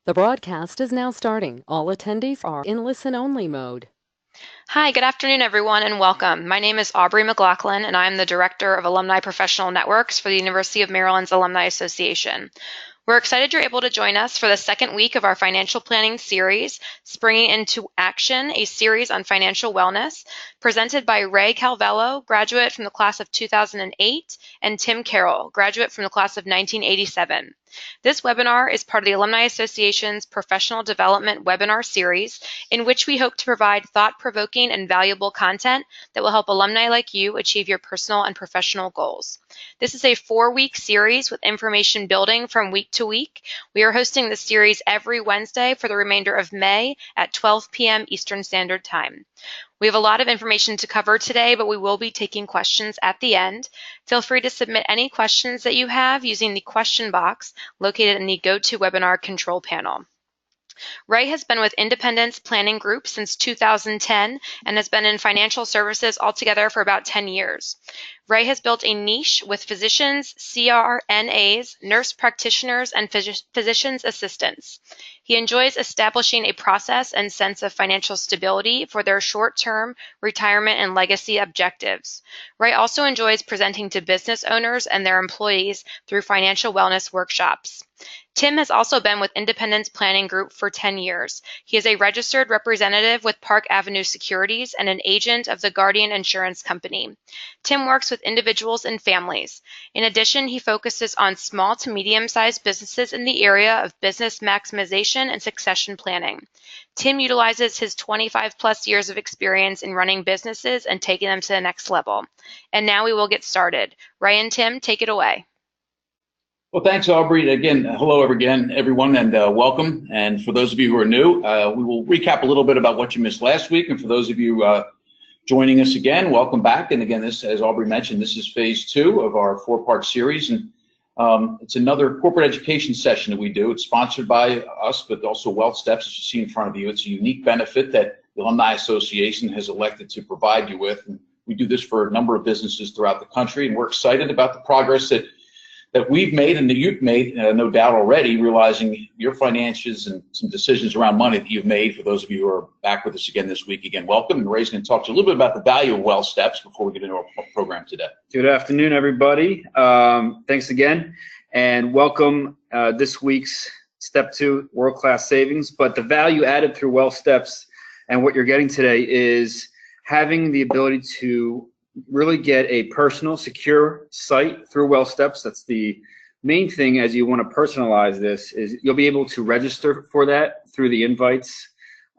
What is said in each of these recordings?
The broadcast is now starting. All attendees are in listen-only mode. Hi, good afternoon, everyone, and welcome. My name is Aubrey McLaughlin, and I am the Director of Alumni Professional Networks for the University of Maryland's Alumni Association. We're excited you're able to join us for the second week of our financial planning series, Springing into Action, a series on financial wellness, presented by Rey Calvello, graduate from the class of 2008, and Tim Carroll, graduate from the class of 1987. This webinar is part of the Alumni Association's Professional Development Webinar Series, in which we hope to provide thought-provoking and valuable content that will help alumni like you achieve your personal and professional goals. This is a 4-week series with information building from week to week. We are hosting this series every Wednesday for the remainder of May at 12 p.m. Eastern Standard Time. We have a lot of information to cover today, but we will be taking questions at the end. Feel free to submit any questions that you have using the question box located in the GoToWebinar control panel. Rey has been with Independence Planning Group since 2010 and has been in financial services altogether for about 10 years. Rey has built a niche with physicians, CRNAs, nurse practitioners, and physician's assistants. He enjoys establishing a process and sense of financial stability for their short-term retirement and legacy objectives. Rey also enjoys presenting to business owners and their employees through financial wellness workshops. Tim has also been with Independence Planning Group for 10 years. He is a registered representative with Park Avenue Securities and an agent of the Guardian Insurance Company. Tim works with individuals and families. In addition, he focuses on small to medium-sized businesses in the area of business maximization and succession planning. Tim utilizes his 25-plus years of experience in running businesses and taking them to the next level. And now we will get started. Rey and Tim, take it away. Well, thanks, Aubrey. Again, hello again, everyone, and welcome. And for those of you who are new, we will recap a little bit about what you missed last week. And for those of you joining us again, welcome back. And again, this, as Aubrey mentioned, this is phase 2 of our 4-part series. And it's another corporate education session that we do. It's sponsored by us, but also Wealth Steps, as you see in front of you. It's a unique benefit that the Alumni Association has elected to provide you with. And we do this for a number of businesses throughout the country. And we're excited about the progress that we've made and that you've made, no doubt already, realizing your finances and some decisions around money that you've made. For those of you who are back with us again this week, again, welcome. And Rey's going to talk to you a little bit about the value of Wealth Steps before we get into our program today. Good afternoon, everybody. Thanks again, and welcome this week's Step 2, World-Class Savings. But the value added through Wealth Steps and what you're getting today is having the ability to really get a personal, secure site through Wealth Steps. That's the main thing. As you want to personalize this, is you'll be able to register for that through the invites,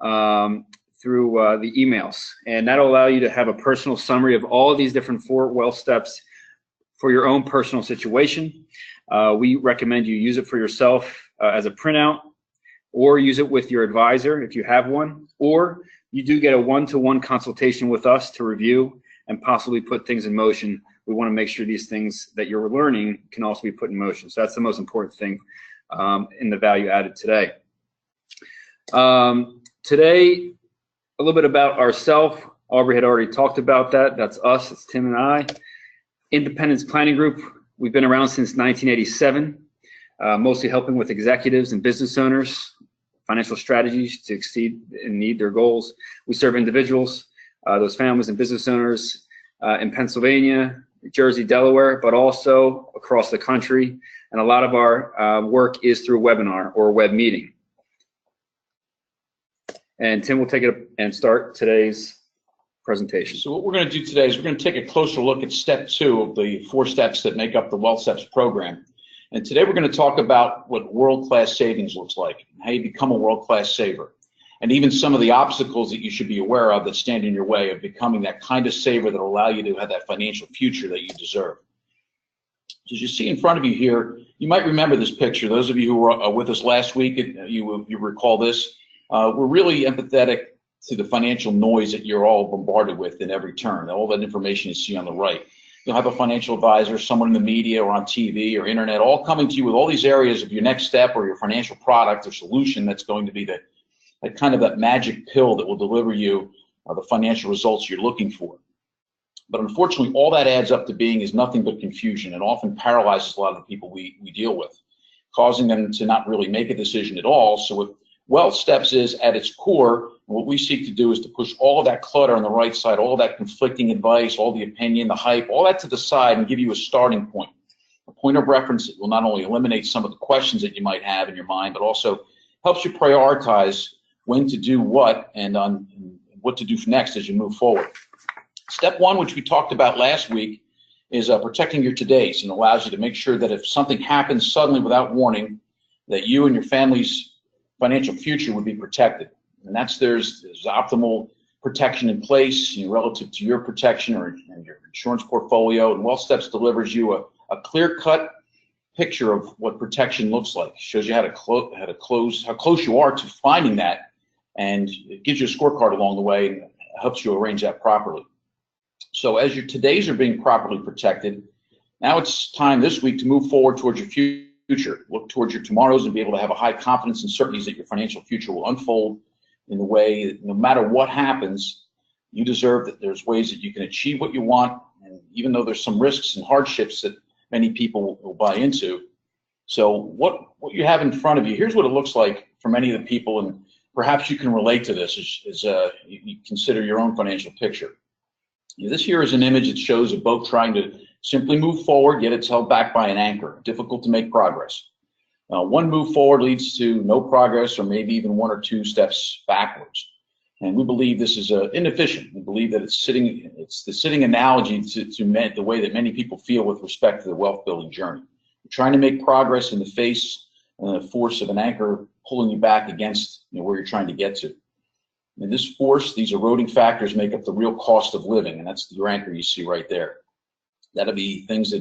through the emails, and that'll allow you to have a personal summary of all of these different 4 Wealth Steps for your own personal situation. We recommend you use it for yourself as a printout, or use it with your advisor if you have one, or you do get a one-to-one consultation with us to review and possibly put things in motion. We want to make sure these things that you're learning can also be put in motion. So that's the most important thing in the value added today. Today, a little bit about ourselves. Aubrey had already talked about that. That's us. It's Tim and I. Independence Planning Group. We've been around since 1987, mostly helping with executives and business owners, financial strategies to exceed and meet their goals. We serve individuals, those families and business owners in Pennsylvania, New Jersey, Delaware, but also across the country. And a lot of our work is through webinar or web meeting. And Tim will take it up and start today's presentation. So what we're going to do today is we're going to take a closer look at Step 2 of the 4 steps that make up the Wealth Steps program. And today we're going to talk about what world-class savings looks like, how you become a world-class saver, and even some of the obstacles that you should be aware of that stand in your way of becoming that kind of saver that will allow you to have that financial future that you deserve. So as you see in front of you here, you might remember this picture. Those of you who were with us last week, you recall this. We're really empathetic to the financial noise that you're all bombarded with in every turn. All that information you see on the right. You'll have a financial advisor, someone in the media or on TV or internet, all coming to you with all these areas of your next step or your financial product or solution that's going to be that kind of that magic pill that will deliver you the financial results you're looking for. But unfortunately, all that adds up to being is nothing but confusion and often paralyzes a lot of the people we deal with. causing them to not really make a decision at all. So what Wealth Steps is at its core, what we seek to do is to push all of that clutter on the right side, all that conflicting advice, all the opinion, the hype, all that to the side and give you a starting point, a point of reference that will not only eliminate some of the questions that you might have in your mind, but also helps you prioritize when to do what and on what to do next as you move forward. Step one, which we talked about last week, is protecting your todays, and allows you to make sure that if something happens suddenly without warning, that you and your family's financial future would be protected. And there's optimal protection in place, relative to your protection or your insurance portfolio. And Wealth Steps delivers you a clear-cut picture of what protection looks like. It shows you how close you are to finding that, and it gives you a scorecard along the way and helps you arrange that properly. So as your todays are being properly protected, now it's time this week to move forward towards your future. Look towards your tomorrows and be able to have a high confidence and certainty that your financial future will unfold in the way that no matter what happens, you deserve that there's ways that you can achieve what you want, and even though there's some risks and hardships that many people will buy into. So what you have in front of you, here's what it looks like for many of the people, and perhaps you can relate to this as you consider your own financial picture. This here is an image that shows a boat trying to simply move forward, yet it's held back by an anchor, difficult to make progress. One move forward leads to no progress, or maybe even one or two steps backwards. And we believe this is inefficient. We believe that it's the sitting analogy to the way that many people feel with respect to the wealth building journey. You're trying to make progress in the face and the force of an anchor pulling you back against where you're trying to get to. And this force, these eroding factors, make up the real cost of living, and that's your anchor you see right there. That'll be things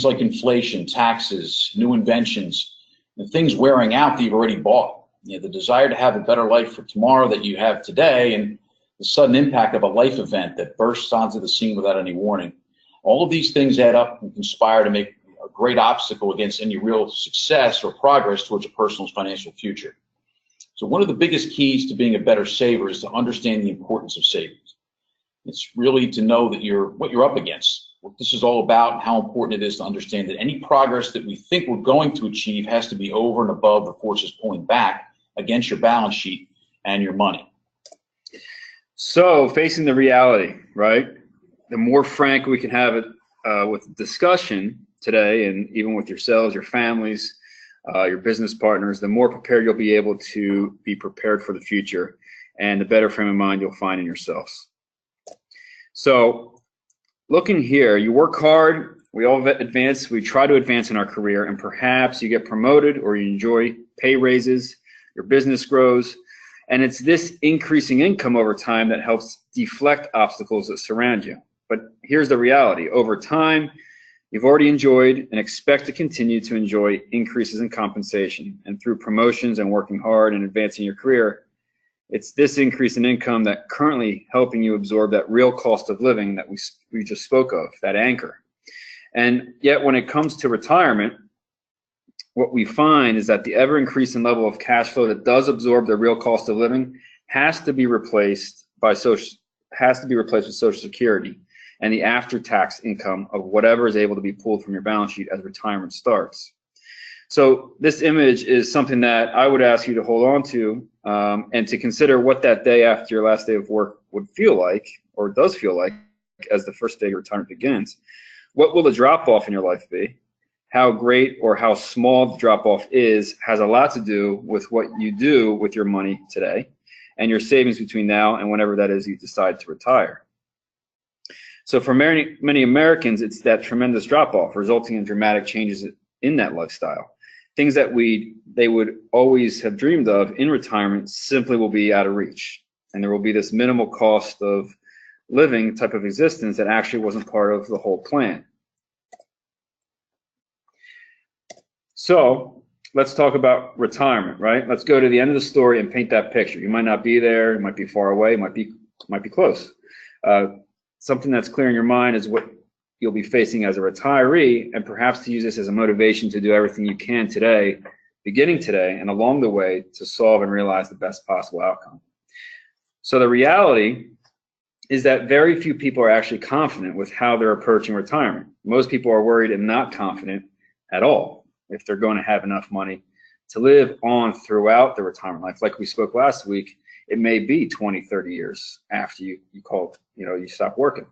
like inflation, taxes, new inventions, and things wearing out that you've already bought. The desire to have a better life for tomorrow that you have today, and the sudden impact of a life event that bursts onto the scene without any warning. All of these things add up and conspire to make a great obstacle against any real success or progress towards a person's financial future. So one of the biggest keys to being a better saver is to understand the importance of savings. It's really to know that what you're up against, what this is all about, and how important it is to understand that any progress that we think we're going to achieve has to be over and above the forces pulling back against your balance sheet and your money. So facing the reality, right? The more frank we can have it with discussion today, and even with yourselves, your families, your business partners, the more prepared you'll be able to be prepared for the future, and the better frame of mind you'll find in yourselves. So looking here, you work hard, we all advance, we try to advance in our career, and perhaps you get promoted or you enjoy pay raises, your business grows, and it's this increasing income over time that helps deflect obstacles that surround you. But here's the reality. Over time, you've already enjoyed and expect to continue to enjoy increases in compensation, and through promotions and working hard and advancing your career, it's this increase in income that currently helping you absorb that real cost of living that we just spoke of, that anchor. And yet when it comes to retirement, what we find is that the ever increasing level of cash flow that does absorb the real cost of living has to be replaced with Social Security and the after-tax income of whatever is able to be pulled from your balance sheet as retirement starts. So this image is something that I would ask you to hold on to and to consider what that day after your last day of work would feel like, or does feel like, as the first day of retirement begins. What will the drop-off in your life be? How great or how small the drop-off is has a lot to do with what you do with your money today and your savings between now and whenever that is you decide to retire. So for many Americans, it's that tremendous drop-off resulting in dramatic changes in that lifestyle. Things that they would always have dreamed of in retirement simply will be out of reach. And there will be this minimal cost of living type of existence that actually wasn't part of the whole plan. So let's talk about retirement, right? Let's go to the end of the story and paint that picture. You might not be there, it might be far away, it might be close. Something that's clear in your mind is what you'll be facing as a retiree, and perhaps to use this as a motivation to do everything you can today, beginning today and along the way, to solve and realize the best possible outcome. So the reality is that very few people are actually confident with how they're approaching retirement. Most people are worried and not confident at all. if they're going to have enough money to live on throughout their retirement life. Like we spoke last week, it may be 20, 30 years after you stop working.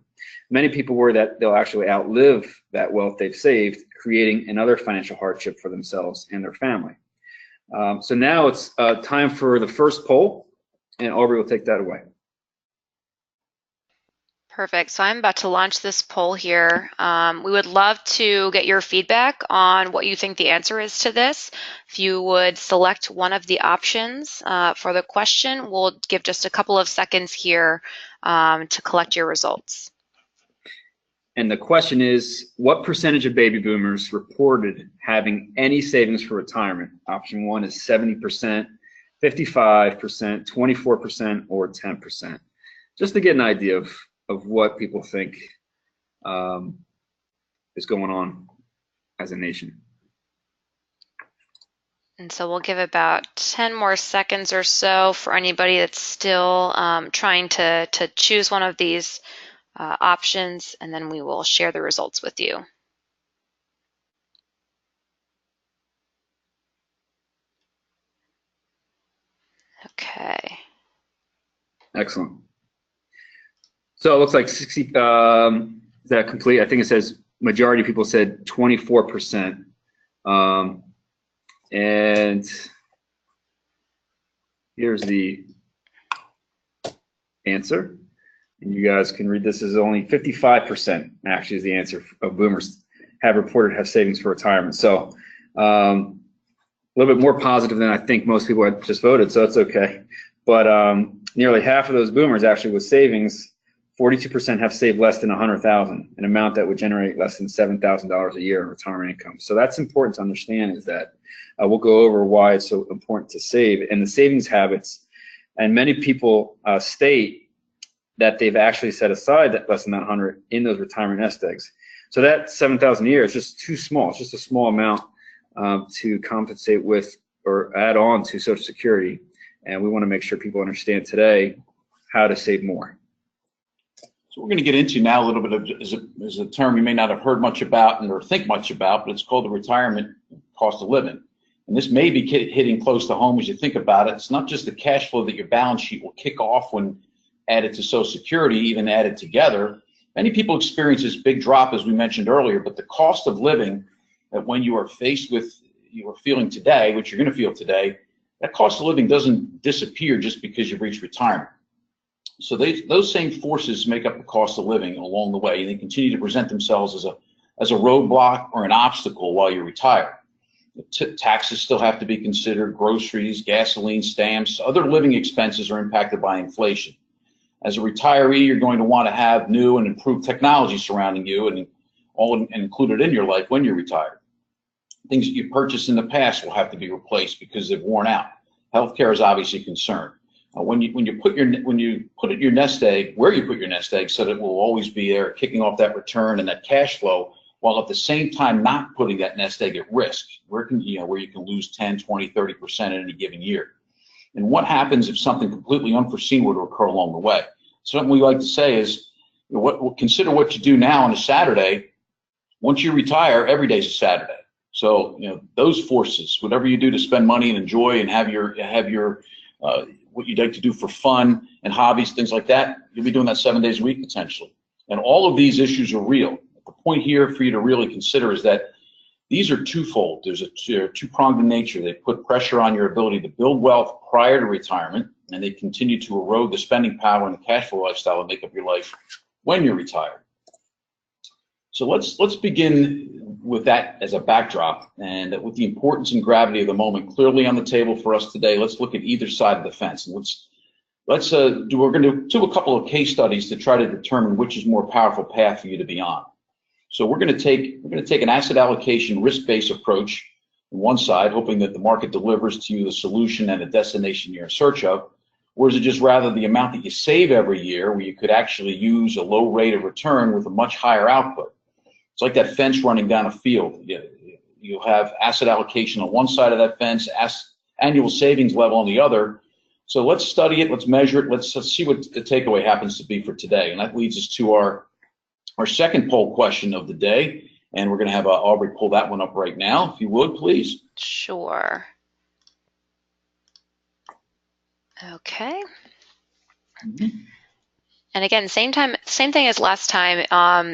Many people worry that they'll actually outlive that wealth they've saved, creating another financial hardship for themselves and their family. So now it's time for the first poll, and Aubrey will take that away. Perfect. So I'm about to launch this poll here. We would love to get your feedback on what you think the answer is to this. If you would select one of the options for the question, we'll give just a couple of seconds here to collect your results. And the question is, what percentage of baby boomers reported having any savings for retirement? Option 1 is 70%, 55%, 24%, or 10%. Just to get an idea of what people think is going on as a nation. And so we'll give about 10 more seconds or so for anybody that's still trying to choose one of these options, and then we will share the results with you. Okay. Excellent. So it looks like 60, is that complete? I think it says majority of people said 24%. And here's the answer. And you guys can read this as only 55% actually is the answer of boomers have reported have savings for retirement. So a little bit more positive than I think most people had just voted, so it's okay. But nearly half of those boomers actually with savings, 42% have saved less than $100,000, an amount that would generate less than $7,000 a year in retirement income. So that's important to understand, is that we'll go over why it's so important to save and the savings habits. And many people state that they've actually set aside that less than that 100 in those retirement nest eggs. So that 7,000 a year is just too small. It's just a small amount to compensate with or add on to Social Security. And we want to make sure people understand today how to save more. So we're going to get into now a little bit of is a term you may not have heard much about or think much about, but it's called the retirement cost of living. And this may be hitting close to home as you think about it. It's not just the cash flow that your balance sheet will kick off when added to Social Security, even added together. Many people experience this big drop, as we mentioned earlier, but the cost of living that when you are faced with, you are feeling today, which you're going to feel today, that cost of living doesn't disappear just because you've reached retirement. So those same forces make up the cost of living along the way, and they continue to present themselves as a roadblock or an obstacle while you retire. Taxes still have to be considered, groceries, gasoline, stamps, other living expenses are impacted by inflation. As a retiree, you're going to want to have new and improved technology surrounding you and all included in your life when you're retired. Things that you purchased in the past will have to be replaced because they've worn out. Healthcare is obviously a concern. When you put your nest egg, where you put your nest egg, so that it will always be there, kicking off that return and that cash flow, while at the same time not putting that nest egg at risk, where you can lose 10, 20, 30% in any given year. And what happens if something completely unforeseen were to occur along the way? Something we like to say is, consider what you do now on a Saturday. Once you retire, every day's a Saturday. So those forces, whatever you do to spend money and enjoy and have your what you'd like to do for fun and hobbies, things like that, you'll be doing that 7 days a week potentially. And all of these issues are real. The point here for you to really consider is that these are twofold. There's a two-pronged in nature. They put pressure on your ability to build wealth prior to retirement, and they continue to erode the spending power and the cash flow lifestyle that make up your life when you're retired. So let's begin with that as a backdrop, and with the importance and gravity of the moment clearly on the table for us today. Let's look at either side of the fence, and we're going to do a couple of case studies to try to determine which is more powerful path for you to be on. So we're going to take an asset allocation risk-based approach on one side, hoping that the market delivers to you the solution and the destination you're in search of, or is it just rather the amount that you save every year, where you could actually use a low rate of return with a much higher output? It's like that fence running down a field. You'll have asset allocation on one side of that fence, annual savings level on the other. So let's study it, let's measure it, let's see what the takeaway happens to be for today. And that leads us to our second poll question of the day. And we're going to have Aubrey pull that one up right now, if you would, please. Sure. Okay. And again, same thing as last time.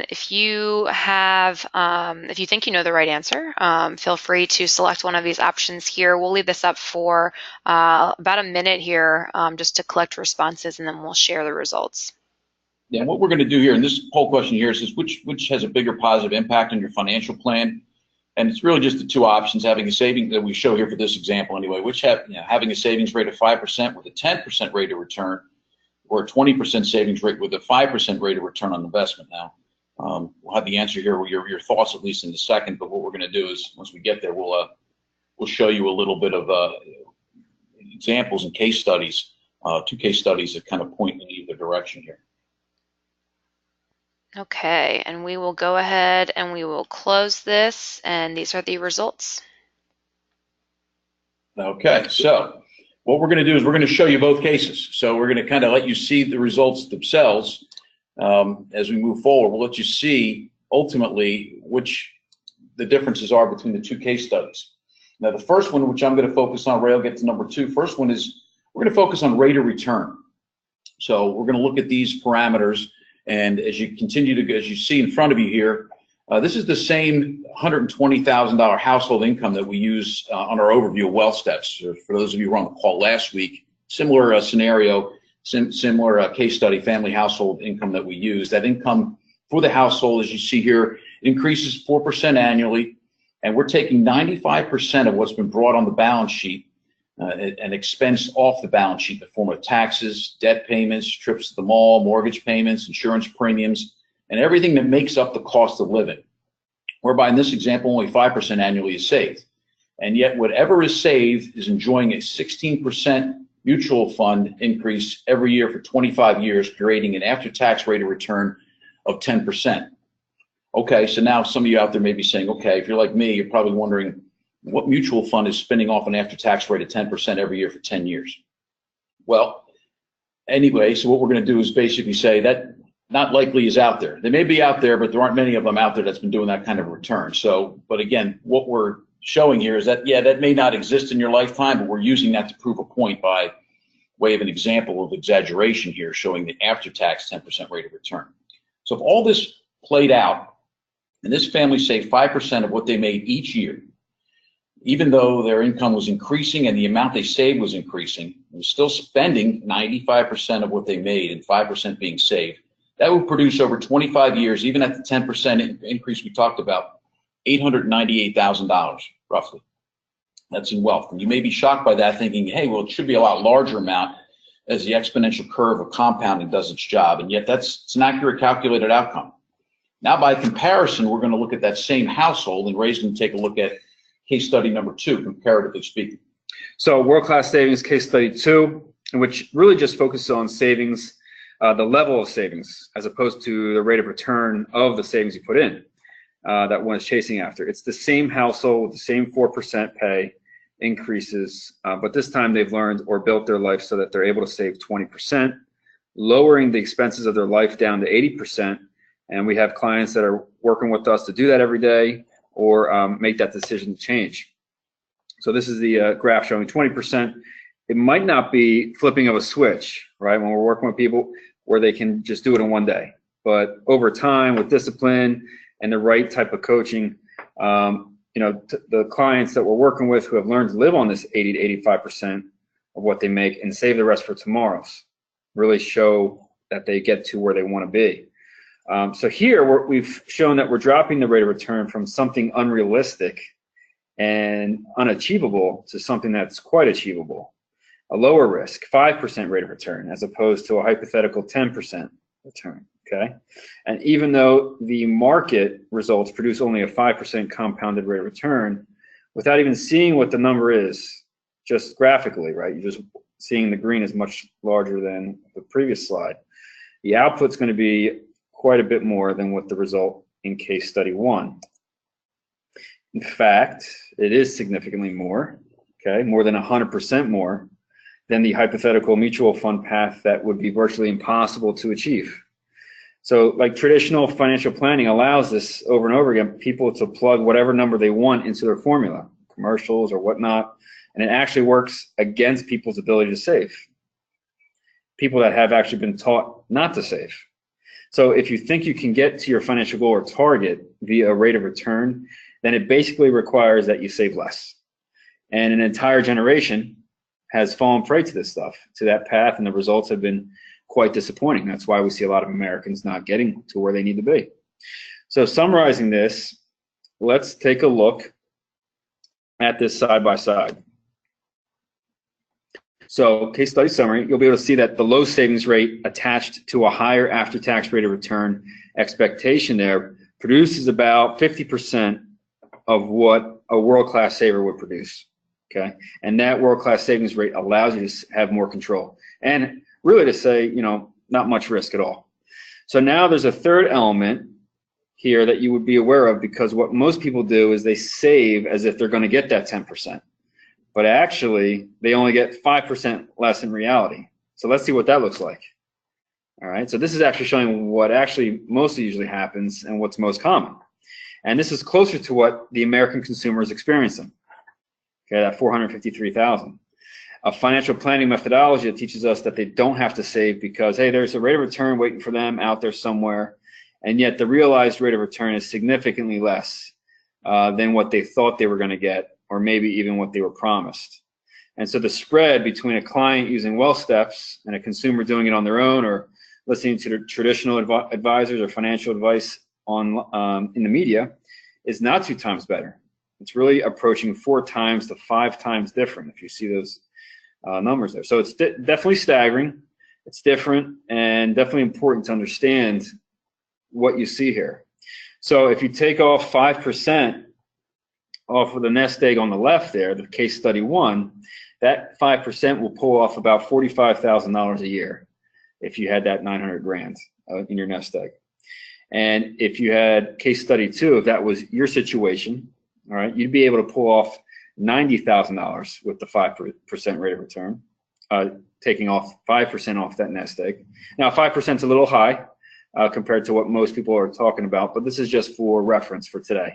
If you think you know the right answer, feel free to select one of these options here. We'll leave this up for about a minute here just to collect responses, and then we'll share the results. Yeah, what we're going to do here, and this poll question here says, which has a bigger positive impact on your financial plan? And it's really just the two options, having a savings that we show here for this example anyway, which having a savings rate of 5% with a 10% rate of return, or a 20% savings rate with a 5% rate of return on investment. Now, we'll have the answer here, your thoughts at least in a second, but what we're going to do is, once we get there, we'll show you a little bit of examples and case studies, two case studies that kind of point in either direction here. Okay, and we will go ahead and we will close this, and these are the results. Okay, so what we're going to do is we're going to show you both cases. So we're going to kind of let you see the results themselves as we move forward. We'll let you see ultimately which the differences are between the two case studies. Now, the first one, which I'm going to focus on, Ray will get to number two. First one is we're going to focus on rate of return. So we're going to look at these parameters, and as you continue to, as you see in front of you here, this is the same $120,000 household income that we use on our overview of wealth steps. For those of you who were on the call last week, similar scenario, similar case study, family household income that we use. That income for the household, as you see here, increases 4% annually, and we're taking 95% of what's been brought on the balance sheet and expensed off the balance sheet in the form of taxes, debt payments, trips to the mall, mortgage payments, insurance premiums, and everything that makes up the cost of living. Whereby in this example, only 5% annually is saved. And yet whatever is saved is enjoying a 16% mutual fund increase every year for 25 years, creating an after-tax rate of return of 10%. Okay, so now some of you out there may be saying, okay, if you're like me, you're probably wondering what mutual fund is spinning off an after-tax rate of 10% every year for 10 years. Well, anyway, so what we're going to do is basically say that not likely is out there. They may be out there, but there aren't many of them out there that's been doing that kind of return. So, but again, what we're showing here is that, yeah, that may not exist in your lifetime, but we're using that to prove a point by way of an example of exaggeration here, showing the after-tax 10% rate of return. So if all this played out, and this family saved 5% of what they made each year, even though their income was increasing and the amount they saved was increasing, they were still spending 95% of what they made and 5% being saved. That would produce over 25 years, even at the 10% increase we talked about, $898,000 roughly. That's in wealth. And you may be shocked by that, thinking, hey, well, it should be a lot larger amount as the exponential curve of compounding does its job. And yet it's an accurate calculated outcome. Now, by comparison, we're going to look at that same household, and Ray's going to take a look at case study number two, comparatively speaking. So world-class savings case study 2, which really just focuses on savings, the level of savings, as opposed to the rate of return of the savings you put in that one is chasing after. It's the same household with the same 4% pay increases, but this time they've learned or built their life so that they're able to save 20%, lowering the expenses of their life down to 80%. And we have clients that are working with us to do that every day, or make that decision to change. So this is the graph showing 20%. It might not be flipping of a switch, right? When we're working with people where they can just do it in one day. But over time, with discipline and the right type of coaching, the clients that we're working with who have learned to live on this 80 to 85% of what they make and save the rest for tomorrow's really show that they get to where they want to be. So here we've shown that we're dropping the rate of return from something unrealistic and unachievable to something that's quite achievable. A lower risk, 5% rate of return, as opposed to a hypothetical 10% return, okay? And even though the market results produce only a 5% compounded rate of return, without even seeing what the number is, just graphically, right? You're just seeing the green is much larger than the previous slide. The output's going to be quite a bit more than what the result in case study 1. In fact, it is significantly more, okay, more than 100% more than the hypothetical mutual fund path that would be virtually impossible to achieve. So like traditional financial planning allows this over and over again, people to plug whatever number they want into their formula, commercials or whatnot, and it actually works against people's ability to save. People that have actually been taught not to save. So if you think you can get to your financial goal or target via a rate of return, then it basically requires that you save less. And an entire generation has fallen prey to this stuff, to that path, and the results have been quite disappointing. That's why we see a lot of Americans not getting to where they need to be. So summarizing this, let's take a look at this side by side. So case study summary, you'll be able to see that the low savings rate attached to a higher after-tax rate of return expectation there produces about 50% of what a world-class saver would produce, okay? And that world-class savings rate allows you to have more control. And really to say, you know, not much risk at all. So now there's a third element here that you would be aware of, because what most people do is they save as if they're going to get that 10%. But actually, they only get 5% less in reality. So let's see what that looks like. All right, so this is actually showing what actually mostly usually happens and what's most common. And this is closer to what the American consumer is experiencing. Okay, that 453,000. A financial planning methodology that teaches us that they don't have to save because, hey, there's a rate of return waiting for them out there somewhere, and yet the realized rate of return is significantly less than what they thought they were going to get, or maybe even what they were promised. And so the spread between a client using wealth steps and a consumer doing it on their own, or listening to the traditional advisors or financial advice on in the media, is not 2 times better. It's really approaching 4 times to 5 times different if you see those numbers there. So it's definitely staggering, it's different, and definitely important to understand what you see here. So if you take off 5% off of the nest egg on the left there, the case study 1, that 5% will pull off about $45,000 a year if you had that 900 grand in your nest egg. And if you had case study 2, if that was your situation, all right, you'd be able to pull off $90,000 with the 5% rate of return, taking off 5% off that nest egg. Now, 5% is a little high compared to what most people are talking about, but this is just for reference for today.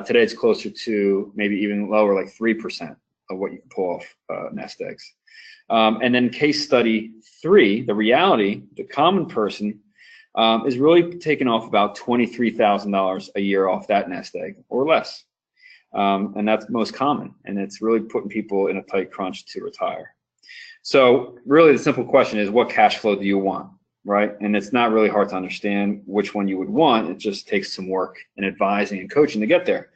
Today it's closer to maybe even lower, like 3% of what you can pull off nest eggs. And then case study 3, the reality, the common person is really taking off about $23,000 a year off that nest egg or less. And that's most common, and it's really putting people in a tight crunch to retire. So really the simple question is, what cash flow do you want, right? And it's not really hard to understand which one you would want. It just takes some work and advising and coaching to get there.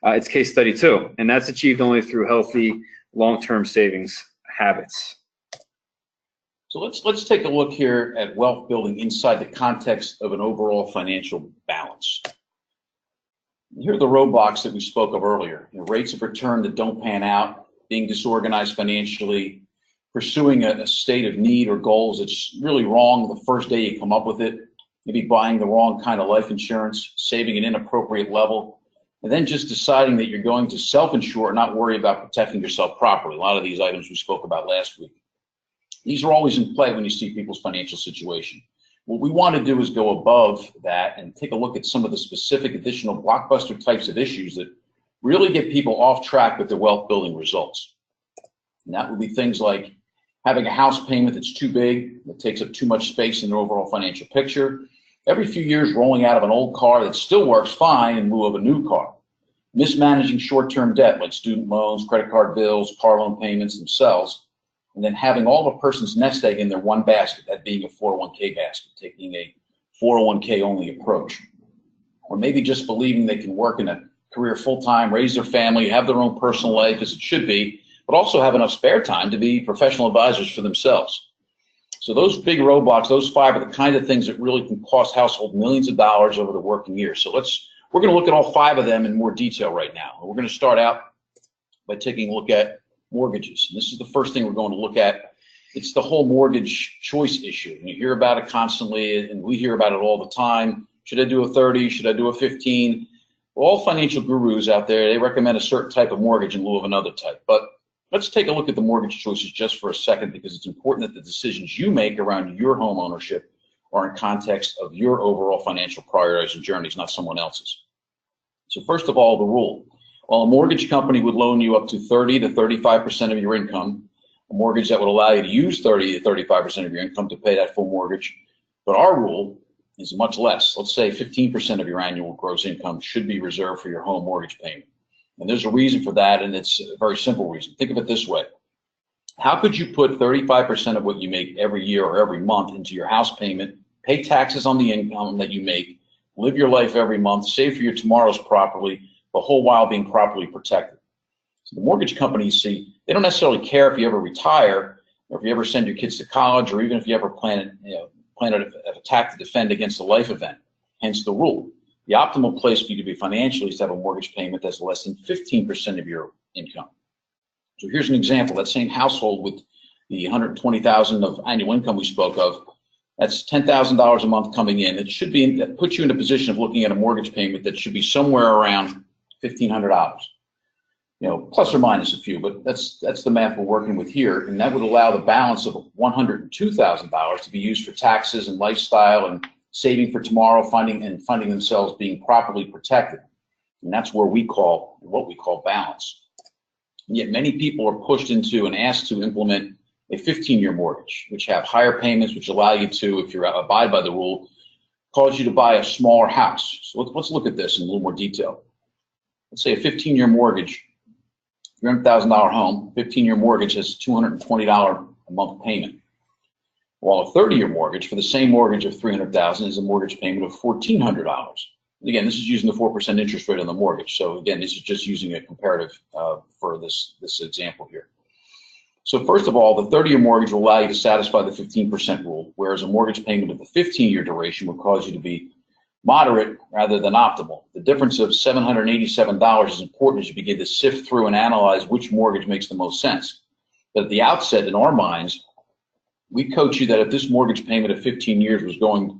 It's case study 2, and that's achieved only through healthy long-term savings habits. So let's take a look here at wealth building inside the context of an overall financial balance. Here are the roadblocks that we spoke of earlier. Rates of return that don't pan out, being disorganized financially, pursuing a state of need or goals that's really wrong the first day you come up with it, maybe buying the wrong kind of life insurance, saving an inappropriate level, and then just deciding that you're going to self-insure and not worry about protecting yourself properly. A lot of these items we spoke about last week. These are always in play when you see people's financial situation. What we want to do is go above that and take a look at some of the specific additional blockbuster types of issues that really get people off track with their wealth building results. And that would be things like having a house payment that's too big, that takes up too much space in their overall financial picture. Every few years rolling out of an old car that still works fine in lieu of a new car. Mismanaging short-term debt like student loans, credit card bills, car loan payments themselves. And then having all of a person's nest egg in their one basket, that being a 401k basket, taking a 401k only approach. Or maybe just believing they can work in a career full-time, raise their family, have their own personal life as it should be, but also have enough spare time to be professional advisors for themselves. So those big roadblocks, those 5 are the kind of things that really can cost households millions of dollars over the working year. So we're going to look at all 5 of them in more detail right now. We're going to start out by taking a look at mortgages. And this is the first thing we're going to look at. It's the whole mortgage choice issue. And you hear about it constantly, and we hear about it all the time. Should I do a 30? Should I do a 15? All financial gurus out there, they recommend a certain type of mortgage in lieu of another type. But let's take a look at the mortgage choices just for a second, because it's important that the decisions you make around your home ownership are in context of your overall financial priorities and journeys, not someone else's. So first of all, the rule. While a mortgage company would loan you up to 30 to 35% of your income, a mortgage that would allow you to use 30 to 35% of your income to pay that full mortgage. But our rule is much less. Let's say 15% of your annual gross income should be reserved for your home mortgage payment. And there's a reason for that, and it's a very simple reason. Think of it this way. How could you put 35% of what you make every year or every month into your house payment, pay taxes on the income that you make, live your life every month, save for your tomorrows properly, the whole while being properly protected? So the mortgage companies, see, they don't necessarily care if you ever retire, or if you ever send your kids to college, or even if you ever plan an attack to defend against a life event. Hence the rule. The optimal place for you to be financially is to have a mortgage payment that's less than 15% of your income. So here's an example. That same household with the $120,000 of annual income we spoke of, that's $10,000 a month coming in. That puts you in a position of looking at a mortgage payment that should be somewhere around $1,500. Plus or minus a few, but that's the math we're working with here, and that would allow the balance of $102,000 to be used for taxes and lifestyle and saving for tomorrow, finding themselves being properly protected, and that's what we call balance. And yet many people are pushed into and asked to implement a 15-year mortgage, which have higher payments, which allow you to, if you abide by the rule, cause you to buy a smaller house. So let's look at this in a little more detail. Let's say a 15-year mortgage. $300,000 home, 15-year mortgage has $220 a month payment. While a 30-year mortgage for the same mortgage of $300,000 is a mortgage payment of $1,400. Again, this is using the 4% interest rate on the mortgage. So again, this is just using a comparative for this example here. So first of all, the 30-year mortgage will allow you to satisfy the 15% rule, whereas a mortgage payment of the 15-year duration would cause you to be moderate rather than optimal. The difference of $787 is important as you begin to sift through and analyze which mortgage makes the most sense. But at the outset, in our minds, we coach you that if this mortgage payment of 15 years was going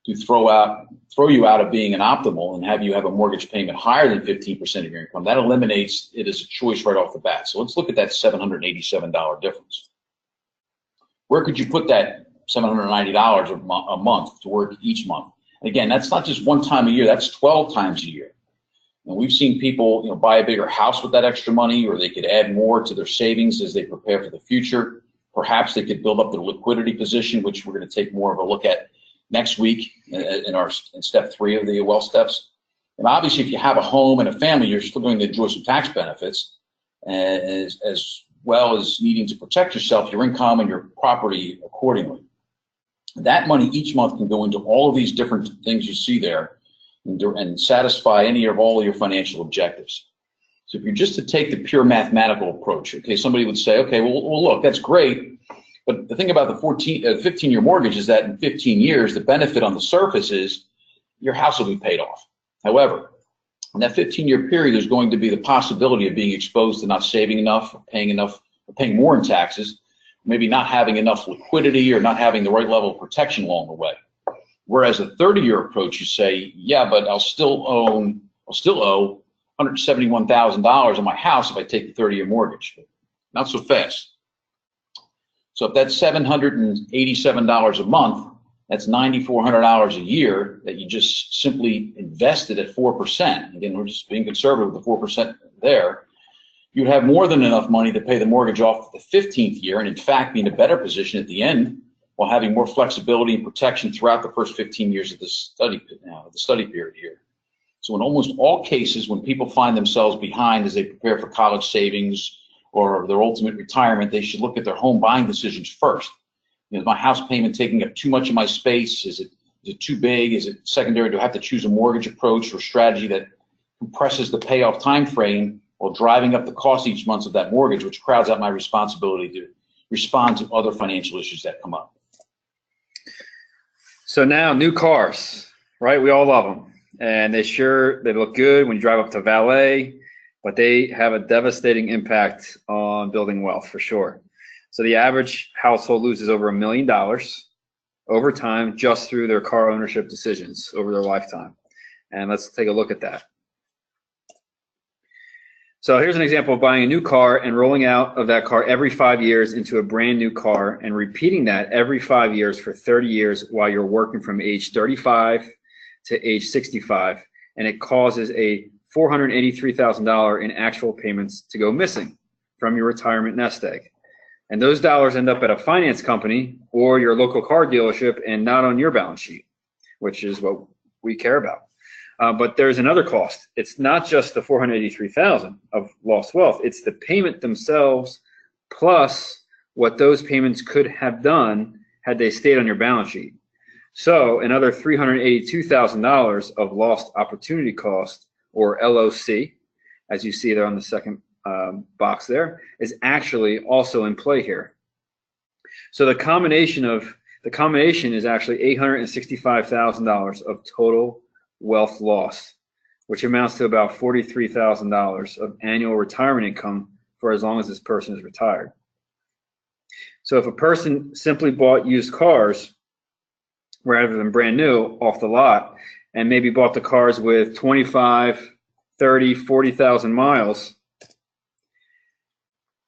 to throw you out of being an optimal and have you have a mortgage payment higher than 15% of your income, that eliminates it as a choice right off the bat. So let's look at that $787 difference. Where could you put that $790 a month to work each month? Again, that's not just one time a year, that's 12 times a year. And we've seen people buy a bigger house with that extra money, or they could add more to their savings as they prepare for the future. Perhaps they could build up their liquidity position, which we're going to take more of a look at next week in step 3 of the wealth steps. And obviously, if you have a home and a family, you're still going to enjoy some tax benefits, as well as needing to protect yourself, your income, and your property accordingly. That money each month can go into all of these different things you see there and satisfy any or all of your financial objectives. So if you're just to take the pure mathematical approach, okay, somebody would say, okay, well look, that's great, but the thing about the 15-year mortgage is that in 15 years, the benefit on the surface is your house will be paid off. However, in that 15-year period, there's going to be the possibility of being exposed to not saving enough, or paying more in taxes, maybe not having enough liquidity or not having the right level of protection along the way. Whereas a 30-year approach, you say, yeah, but I'll still owe $171,000 on my house if I take the 30-year mortgage. Not so fast. So if that's $787 a month, that's $9,400 a year that you just simply invested at 4%. Again, we're just being conservative with the 4% there. You'd have more than enough money to pay the mortgage off the 15th year, and in fact be in a better position at the end, while having more flexibility and protection throughout the first 15 years of the study period here. So in almost all cases, when people find themselves behind as they prepare for college savings or their ultimate retirement, they should look at their home buying decisions first. Is my house payment taking up too much of my space? Is it too big? Is it secondary? Do I have to choose a mortgage approach or strategy that compresses the payoff time frame while driving up the cost each month of that mortgage, which crowds out my responsibility to respond to other financial issues that come up? So now, new cars, right? We all love them. And they look good when you drive up to valet, but they have a devastating impact on building wealth for sure. So the average household loses over $1 million over time just through their car ownership decisions over their lifetime. And let's take a look at that. So here's an example of buying a new car and rolling out of that car every 5 years into a brand new car and repeating that every 5 years for 30 years while you're working from age 35 to age 65. And it causes a $483,000 in actual payments to go missing from your retirement nest egg. And those dollars end up at a finance company or your local car dealership and not on your balance sheet, which is what we care about. But there's another cost. It's not just the $483,000 of lost wealth. It's the payment themselves plus what those payments could have done had they stayed on your balance sheet. So another $382,000 of lost opportunity cost, or LOC, as you see there on the second box there, is actually also in play here. So the combination is actually $865,000 of total wealth loss, which amounts to about $43,000 of annual retirement income for as long as this person is retired. So if a person simply bought used cars rather than brand new off the lot and maybe bought the cars with 25, 30, 40,000 miles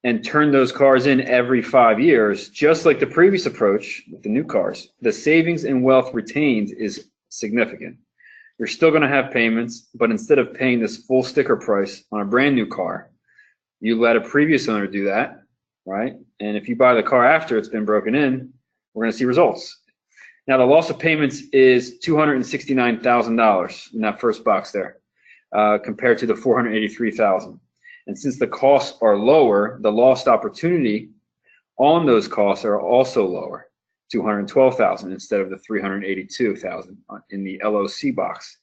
and turned those cars in every 5 years, just like the previous approach with the new cars, the savings and wealth retained is significant. You're still going to have payments, but instead of paying this full sticker price on a brand new car, you let a previous owner do that, right? And if you buy the car after it's been broken in, we're going to see results. Now, the loss of payments is $269,000 in that first box there, compared to the $483,000. And since the costs are lower, the lost opportunity on those costs are also lower. $212,000 instead of the $382,000 in the LOC box,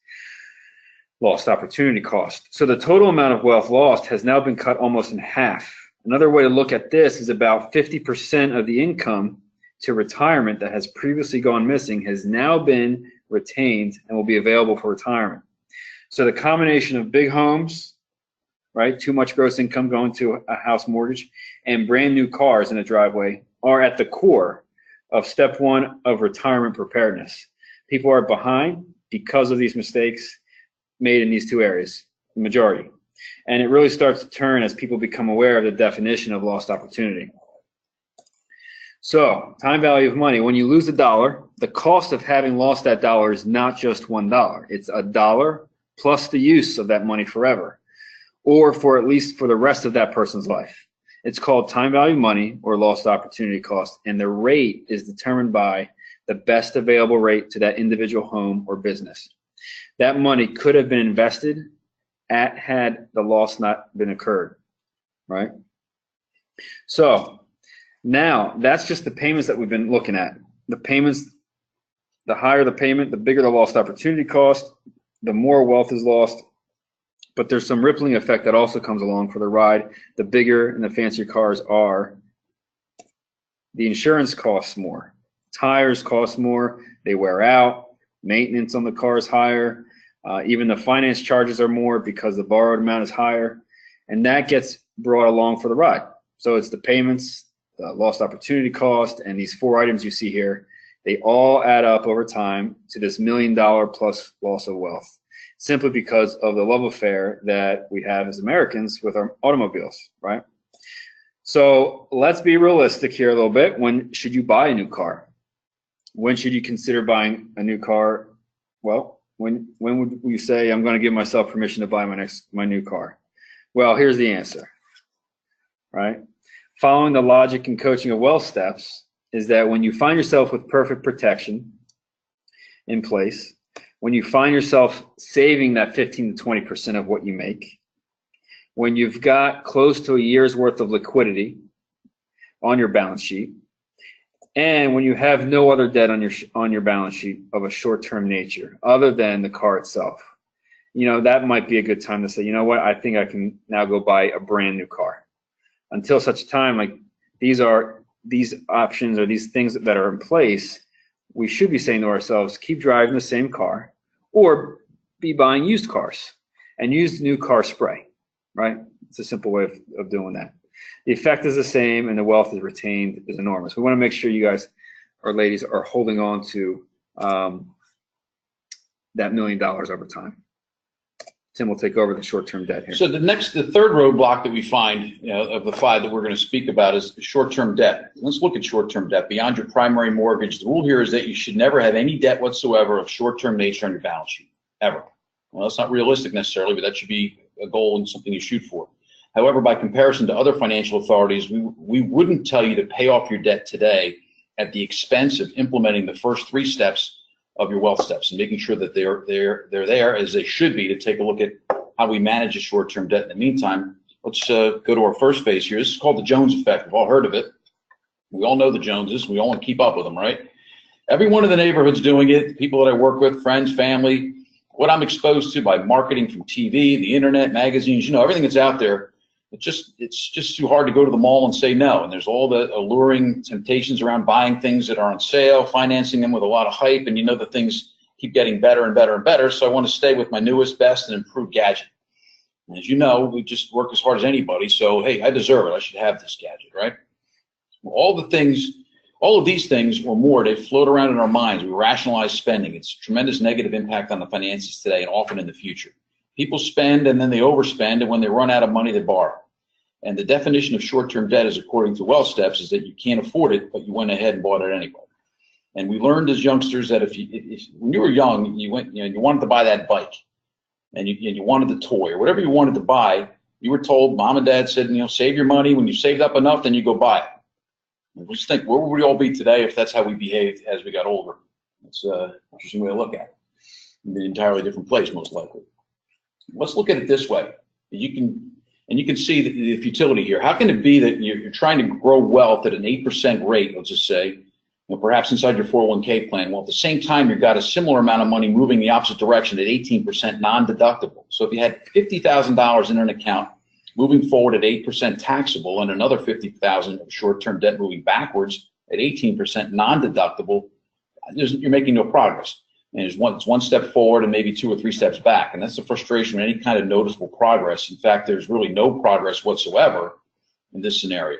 lost opportunity cost. So the total amount of wealth lost has now been cut almost in half. Another way to look at this is about 50% of the income to retirement that has previously gone missing has now been retained and will be available for retirement. So the combination of big homes, right, too much gross income going to a house mortgage, and brand new cars in a driveway are at the core of step one of retirement preparedness. People are behind because of these mistakes made in these two areas, the majority. And it really starts to turn as people become aware of the definition of lost opportunity. So, time value of money. When you lose $1, the cost of having lost that dollar is not just $1. It's $1 plus the use of that money forever, or for at least for the rest of that person's life. It's called time value money or lost opportunity cost, and the rate is determined by the best available rate to that individual home or business. That money could have been invested had the loss not been occurred, right? So now that's just the payments that we've been looking at. The payments, the higher the payment, the bigger the lost opportunity cost, the more wealth is lost. But there's some rippling effect that also comes along for the ride. The bigger and the fancier cars are, the insurance costs more. Tires cost more, they wear out, maintenance on the car is higher, even the finance charges are more because the borrowed amount is higher, and that gets brought along for the ride. So it's the payments, the lost opportunity cost, and these 4 items you see here, they all add up over time to this $1 million plus loss of wealth, simply because of the love affair that we have as Americans with our automobiles, right? So let's be realistic here a little bit. When should you buy a new car? When should you consider buying a new car? Well, when would you say, I'm going to give myself permission to buy my new car? Well, here's the answer, right? Following the logic and coaching of wealth steps is that when you find yourself with perfect protection in place, when you find yourself saving that 15 to 20% of what you make, when you've got close to a year's worth of liquidity on your balance sheet, and when you have no other debt on your balance sheet of a short-term nature other than the car itself, you know, that might be a good time to say, you know what, I think I can now go buy a brand new car. Until such time, like these options or these things that are in place, we should be saying to ourselves, keep driving the same car or be buying used cars and use new car spray, right? It's a simple way of doing that. The effect is the same and the wealth is retained is enormous. We want to make sure you guys or ladies are holding on to that $1 million over time. Tim will take over the short-term debt here. So the third roadblock that we find, of the 5 that we're going to speak about is short-term debt. Let's look at short-term debt beyond your primary mortgage. The rule here is that you should never have any debt whatsoever of short-term nature on your balance sheet, ever. Well, that's not realistic necessarily, but that should be a goal and something you shoot for. However, by comparison to other financial authorities, we wouldn't tell you to pay off your debt today at the expense of implementing the first 3 steps of your wealth steps and making sure that they're there as they should be to take a look at how we manage the short-term debt. In the meantime, let's go to our first phase here. This is called the Jones effect. We've all heard of it. We all know the Joneses. We all want to keep up with them, right? Everyone in the neighborhood's doing it. The people that I work with, friends, family, what I'm exposed to by marketing from TV, the internet, magazines, everything that's out there. It's just too hard to go to the mall and say no. And there's all the alluring temptations around buying things that are on sale, financing them with a lot of hype, and the things keep getting better and better and better. So I want to stay with my newest, best, and improved gadget. And as you know, we just work as hard as anybody. So hey, I deserve it. I should have this gadget, right? All of these things or more, they float around in our minds. We rationalize spending. It's a tremendous negative impact on the finances today and often in the future. People spend and then they overspend, and when they run out of money, they borrow. And the definition of short-term debt is, according to Wealth Steps, is that you can't afford it, but you went ahead and bought it anyway. And we learned as youngsters that if when you were young, you wanted to buy that bike, and you wanted the toy or whatever you wanted to buy, you were told, mom and dad said, save your money. When you saved up enough, then you go buy it. And just think, where would we all be today if that's how we behaved as we got older? It's an interesting way to look at it. It'd be an entirely different place, most likely. Let's look at it this way. You can see the futility here. How can it be that you're trying to grow wealth at an 8% rate, let's just say, perhaps inside your 401k plan, while at the same time you've got a similar amount of money moving the opposite direction at 18% non-deductible. So if you had $50,000 in an account moving forward at 8% taxable and another $50,000 of short-term debt moving backwards at 18% non-deductible, you're making no progress. And it's one step forward and maybe 2 or 3 steps back. And that's the frustration with any kind of noticeable progress. In fact, there's really no progress whatsoever in this scenario.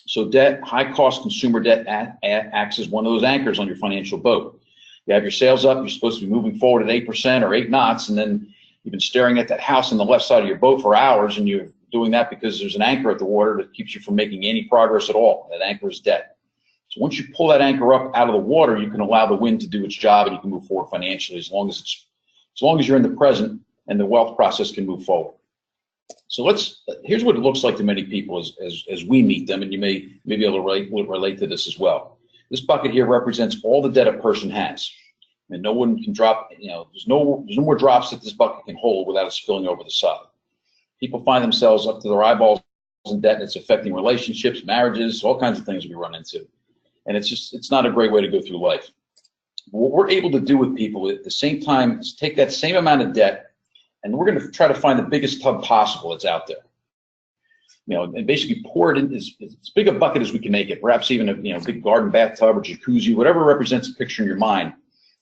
So debt, high-cost consumer debt acts as one of those anchors on your financial boat. You have your sales up, you're supposed to be moving forward at 8% or 8 knots, and then you've been staring at that house on the left side of your boat for hours, and you're doing that because there's an anchor at the water that keeps you from making any progress at all. That anchor is debt. So once you pull that anchor up out of the water, you can allow the wind to do its job, and you can move forward financially as long as you're in the present and the wealth process can move forward. So here's what it looks like to many people as we meet them, and you may be able to relate to this as well. This bucket here represents all the debt a person has, and no one can drop. There's no more drops that this bucket can hold without it spilling over the side. People find themselves up to their eyeballs in debt, and it's affecting relationships, marriages, all kinds of things we run into. And it's not a great way to go through life. What we're able to do with people at the same time is take that same amount of debt, and we're going to try to find the biggest tub possible that's out there. And basically pour it in as big a bucket as we can make it, perhaps even a big garden bathtub or jacuzzi, whatever represents a picture in your mind. It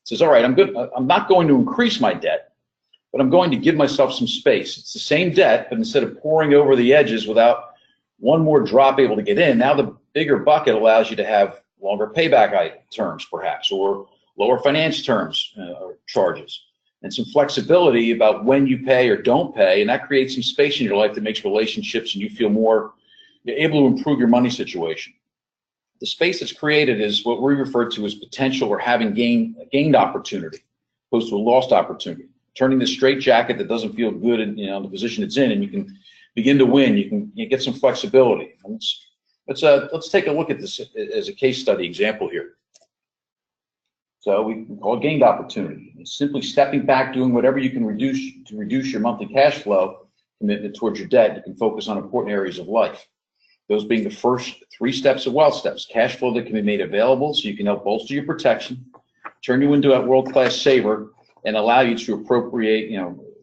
says, all right, I'm not going to increase my debt, but I'm going to give myself some space. It's the same debt, but instead of pouring over the edges without one more drop able to get in, now the bigger bucket allows you to have longer payback terms, perhaps, or lower finance terms or charges, and some flexibility about when you pay or don't pay, and that creates some space in your life that makes relationships and you feel more able to improve your money situation. The space that's created is what we refer to as potential or having gained opportunity, opposed to a lost opportunity. Turning this straitjacket that doesn't feel good in the position it's in, and you can begin to win. You can get some flexibility. Let's take a look at this as a case study example here. So we call it gained opportunity. It's simply stepping back, doing whatever you can to reduce your monthly cash flow commitment towards your debt. You can focus on important areas of life. Those being the first 3 steps of wealth steps: cash flow that can be made available so you can help bolster your protection, turn you into a world-class saver, and allow you to appropriate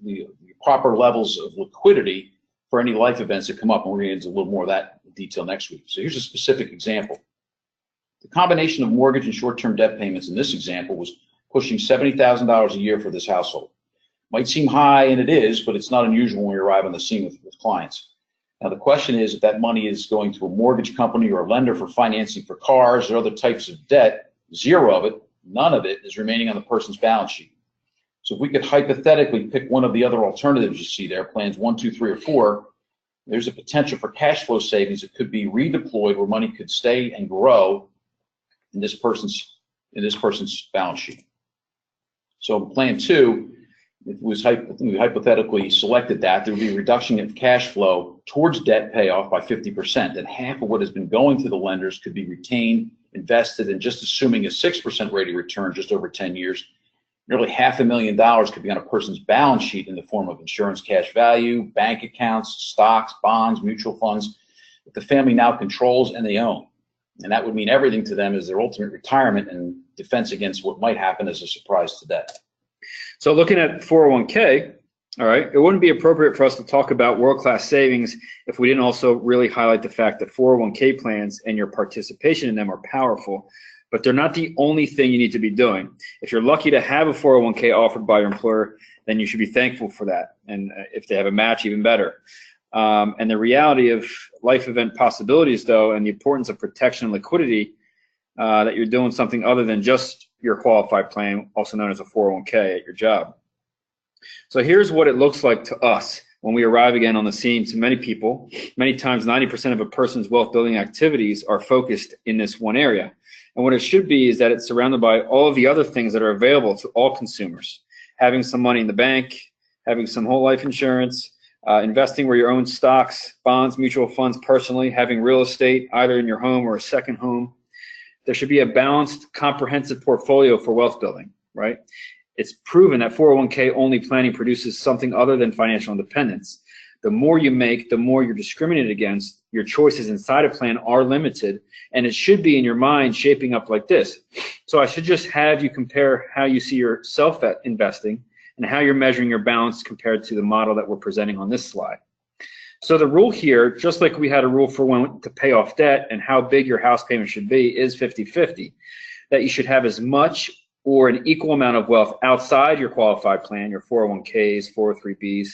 the proper levels of liquidity for any life events that come up. And we're going to get into a little more of that in detail next week. So here's a specific example. The combination of mortgage and short-term debt payments in this example was pushing $70,000 a year for this household. Might seem high, and it is, but it's not unusual when we arrive on the scene with clients. Now, the question is if that money is going to a mortgage company or a lender for financing for cars or other types of debt. Zero of it, none of it, is remaining on the person's balance sheet. So if we could hypothetically pick one of the other alternatives you see there, plans 1, 2, 3, or 4, there's a potential for cash flow savings that could be redeployed where money could stay and grow in this person's balance sheet. So plan 2, if we hypothetically selected that, there would be a reduction in cash flow towards debt payoff by 50%, and half of what has been going to the lenders could be retained, invested, and just assuming a 6% rate of return just over 10 years, nearly $500,000 could be on a person's balance sheet in the form of insurance cash value, bank accounts, stocks, bonds, mutual funds that the family now controls and they own. And that would mean everything to them as their ultimate retirement and defense against what might happen as a surprise to death. So looking at 401k, all right, it wouldn't be appropriate for us to talk about world-class savings if we didn't also really highlight the fact that 401k plans and your participation in them are powerful, but they're not the only thing you need to be doing. If you're lucky to have a 401k offered by your employer, then you should be thankful for that. And if they have a match, even better. And the reality of life event possibilities, though, and the importance of protection and liquidity, that you're doing something other than just your qualified plan, also known as a 401k at your job. So here's what it looks like to us when we arrive again on the scene. To many people, many times 90% of a person's wealth building activities are focused in this one area. And what it should be is that it's surrounded by all of the other things that are available to all consumers. Having some money in the bank, having some whole life insurance, investing where you own stocks, bonds, mutual funds personally, having real estate either in your home or a second home. There should be a balanced, comprehensive portfolio for wealth building, right? It's proven that 401k only planning produces something other than financial independence. The more you make, the more you're discriminated against. Your choices inside a plan are limited, and it should be in your mind shaping up like this. So I should just have you compare how you see yourself at investing and how you're measuring your balance compared to the model that we're presenting on this slide. So the rule here, just like we had a rule for when to pay off debt and how big your house payment should be, is 50-50, that you should have as much or an equal amount of wealth outside your qualified plan, your 401ks, 403bs,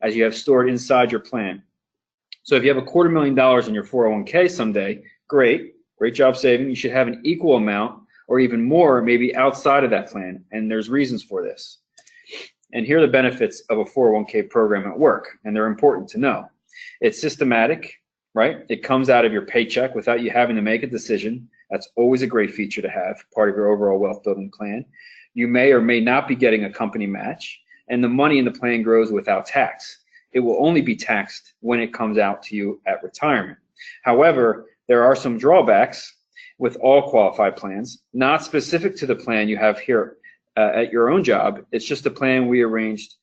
as you have stored inside your plan. So if you have $250,000 in your 401k someday, great job saving. You should have an equal amount or even more maybe outside of that plan, and there's reasons for this. And here are the benefits of a 401k program at work, and they're important to know. It's systematic, right? It comes out of your paycheck without you having to make a decision. That's always a great feature to have, part of your overall wealth building plan. You may or may not be getting a company match, and the money in the plan grows without tax. It will only be taxed when it comes out to you at retirement. However, there are some drawbacks with all qualified plans, not specific to the plan you have here at your own job. It's just a plan we arranged,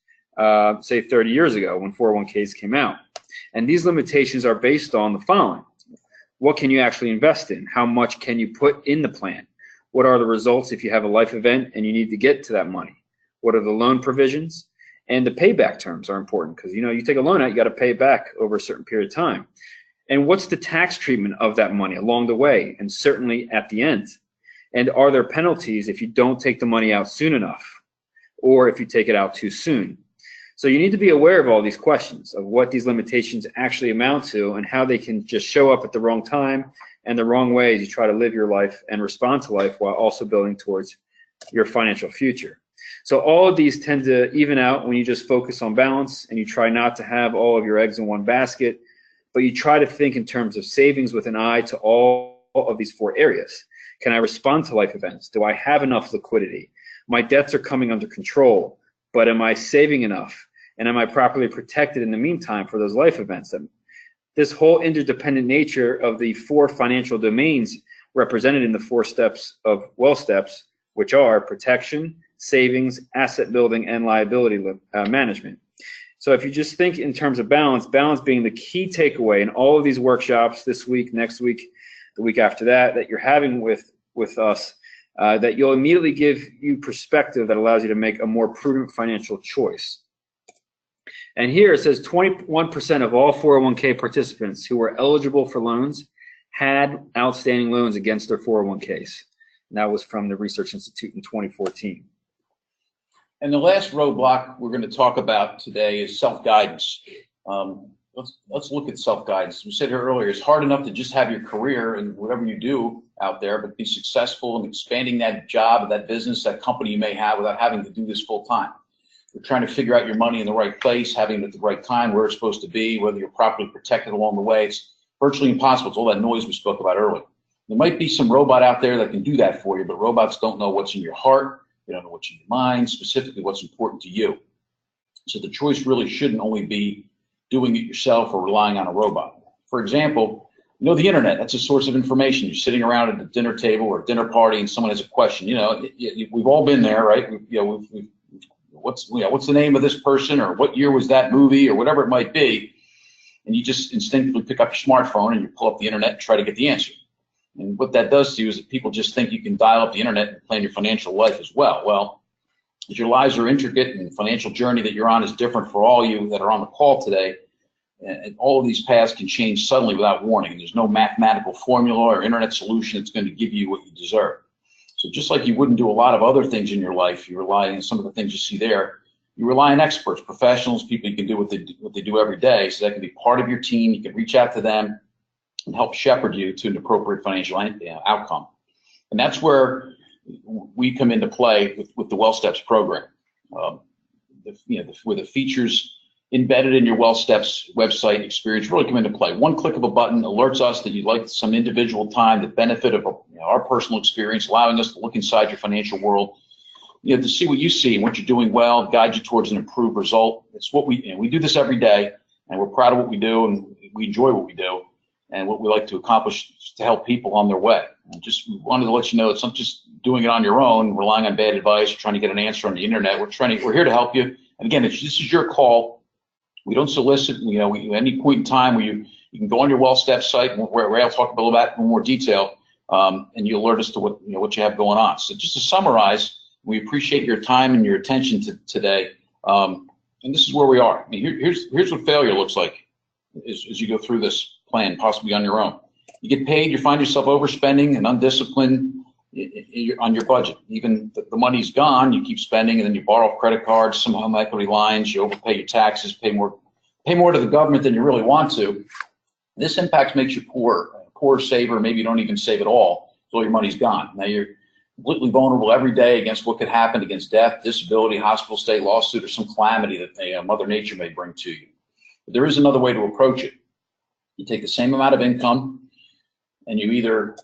say 30 years ago when 401ks came out. And these limitations are based on the following. What can you actually invest in? How much can you put in the plan? What are the results if you have a life event and you need to get to that money? What are the loan provisions? And the payback terms are important because, you know, you take a loan out, you got to pay it back over a certain period of time. And what's the tax treatment of that money along the way and certainly at the end? And are there penalties if you don't take the money out soon enough or if you take it out too soon? So you need to be aware of all these questions of what these limitations actually amount to and how they can just show up at the wrong time and the wrong way as you try to live your life and respond to life while also building towards your financial future. So all of these tend to even out when you just focus on balance and you try not to have all of your eggs in one basket, but you try to think in terms of savings with an eye to all of these 4 areas. Can I respond to life events? Do I have enough liquidity? My debts are coming under control, but am I saving enough? And am I properly protected in the meantime for those life events? This whole interdependent nature of the 4 financial domains represented in the 4 steps of wealth steps, which are protection, savings, asset building, and liability management. So if you just think in terms of balance, balance being the key takeaway in all of these workshops this week, next week, the week after that you're having with us, that you'll immediately give you perspective that allows you to make a more prudent financial choice. And here it says 21% of all 401k participants who were eligible for loans had outstanding loans against their 401ks. And that was from the Research Institute in 2014. And the last roadblock we're going to talk about today is self-guidance. Let's look at self-guidance. We said here earlier, it's hard enough to just have your career and whatever you do out there, but be successful in expanding that job, that business, that company you may have without having to do this full time. you're trying to figure out your money in the right place, having it at the right time, where it's supposed to be, whether you're properly protected along the way. It's virtually impossible. It's all that noise we spoke about earlier. There might be some robot out there that can do that for you, but robots don't know what's in your heart. They don't know what's in your mind, specifically what's important to you. So the choice really shouldn't only be doing it yourself or relying on a robot. For example, the internet, that's a source of information. You're sitting around at a dinner table or a dinner party and someone has a question. We've all been there, right? What's the name of this person, or what year was that movie, or whatever it might be. And you just instinctively pick up your smartphone and you pull up the internet and try to get the answer. And what that does to you is that people just think you can dial up the internet and plan your financial life as well. Well, as your lives are intricate and the financial journey that you're on is different for all you that are on the call today, and all of these paths can change suddenly without warning. And there's no mathematical formula or internet solution that's going to give you what you deserve. So just like you wouldn't do a lot of other things in your life, you rely on some of the things you see there. You rely on experts, professionals, people you can do what they do every day. So that can be part of your team. You can reach out to them and help shepherd you to an appropriate financial outcome. And that's where we come into play with the WellSteps program. Where the features embedded in your WellSteps website experience really come into play. One click of a button alerts us that you'd like some individual time, the benefit of our personal experience, allowing us to look inside your financial world, to see what you see and what you're doing well, guide you towards an improved result. It's what we do this every day, and we're proud of what we do, and we enjoy what we do, and what we like to accomplish is to help people on their way. And just wanted to let you know it's not just doing it on your own, relying on bad advice, trying to get an answer on the internet. We're here to help you. And again, this is your call. We don't solicit. Any point in time where you can go on your WellSteps site, where I'll talk about that in more detail, and you alert us to what you have going on. So just to summarize, we appreciate your time and your attention today. And this is where we are. Here's what failure looks like as you go through this plan, possibly on your own. You get paid, you find yourself overspending and undisciplined on your budget. Even the money's gone, you keep spending, and then you borrow off credit cards, some home equity lines, you overpay your taxes, pay more to the government than you really want to. This impact makes you poor saver. Maybe you don't even save at all, so all your money's gone. Now you're completely vulnerable every day against what could happen, against death, disability, hospital stay, lawsuit, or some calamity that Mother Nature may bring to you. But there is another way to approach it. You take the same amount of income, and you either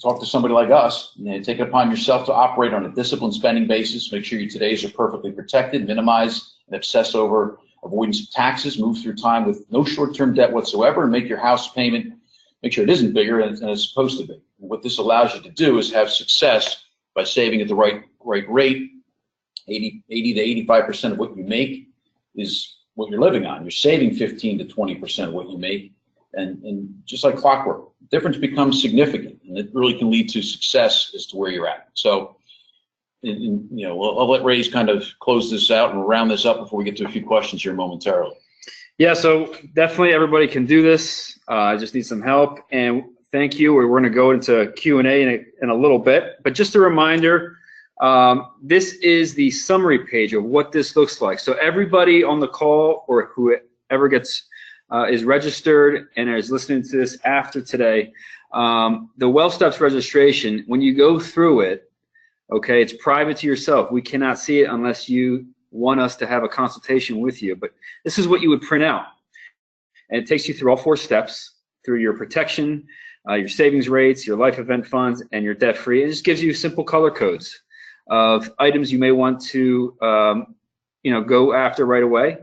talk to somebody like us, and take it upon yourself to operate on a disciplined spending basis, make sure your todays are perfectly protected, minimize and obsess over avoidance of taxes, move through time with no short-term debt whatsoever, and make your house payment, make sure it isn't bigger than it's supposed to be. And what this allows you to do is have success by saving at the right rate. 80 to 85% of what you make is what you're living on. You're saving 15 to 20% of what you make, and just like clockwork, the difference becomes significant, and it really can lead to success as to where you're at. So, I'll let Rey kind of close this out and round this up before we get to a few questions here momentarily. Yeah, so definitely everybody can do this. I just need some help, and thank you. We're going to go into Q&A in a little bit, but just a reminder, this is the summary page of what this looks like. So everybody on the call, or whoever is registered and is listening to this after today, the WellSteps registration, when you go through it, okay, it's private to yourself. We cannot see it unless you want us to have a consultation with you. But this is what you would print out. And it takes you through all 4 steps, through your protection, your savings rates, your life event funds, and your debt-free. It just gives you simple color codes of items you may want to go after right away